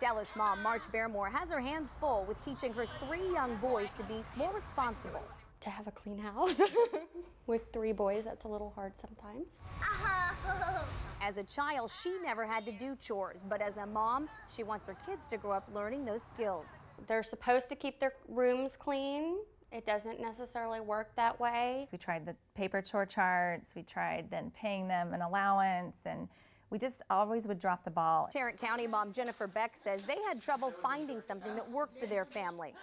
Dallas mom March Barrymore has her hands full with teaching her 3 young boys to be more responsible. To have a clean house. With 3 boys, that's a little hard sometimes. As a child, she never had to do chores, but as a mom, she wants her kids to grow up learning those skills. They're supposed to keep their rooms clean. It doesn't necessarily work that way. We tried the paper chore charts, we tried then paying them an allowance, and we just always would drop the ball. Tarrant County mom Jennifer Beck says they had trouble finding something that worked for their family.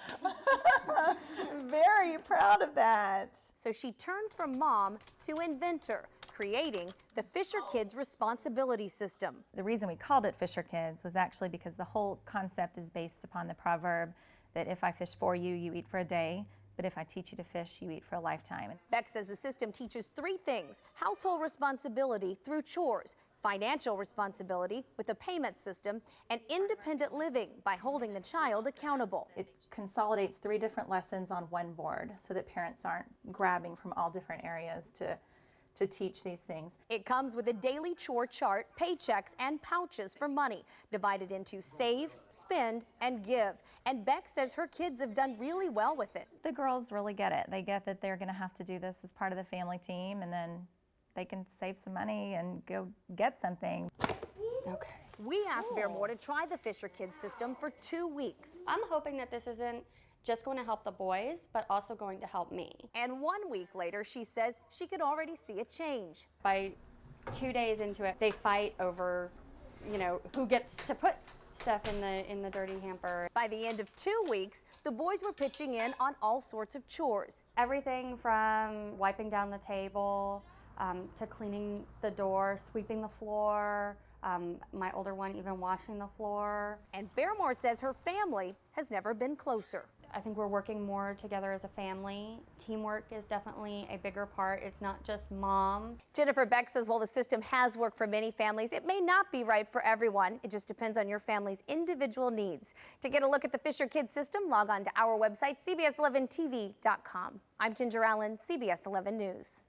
Very proud of that. So she turned from mom to inventor, creating the Fisher Kids Responsibility System. The reason we called it Fisher Kids was actually because the whole concept is based upon the proverb that if I fish for you, you eat for a day, but if I teach you to fish, you eat for a lifetime. Beck says the system teaches 3 things: household responsibility through chores, financial responsibility with a payment system, and independent living by holding the child accountable. It consolidates 3 different lessons on one board so that parents aren't grabbing from all different areas to teach these things. It comes with a daily chore chart, paychecks, and pouches for money, divided into save, spend, and give. And Beck says her kids have done really well with it. The girls really get it. They get that they're going to have to do this as part of the family team, and then they can save some money and go get something. Okay. We asked Barrymore to try the Fisher Kids system for 2 weeks. I'm hoping that this isn't just going to help the boys, but also going to help me. And 1 week later, she says she could already see a change. By 2 days into it, they fight over, who gets to put stuff in the dirty hamper. By the end of 2 weeks, the boys were pitching in on all sorts of chores. Everything from wiping down the table, to cleaning the door, sweeping the floor, my older one even washing the floor. And Barrymore says her family has never been closer. I think we're working more together as a family. Teamwork is definitely a bigger part. It's not just mom. Jennifer Beck says while the system has worked for many families, it may not be right for everyone. It just depends on your family's individual needs. To get a look at the Fisher Kids system, log on to our website, cbs11tv.com. I'm Ginger Allen, CBS 11 News.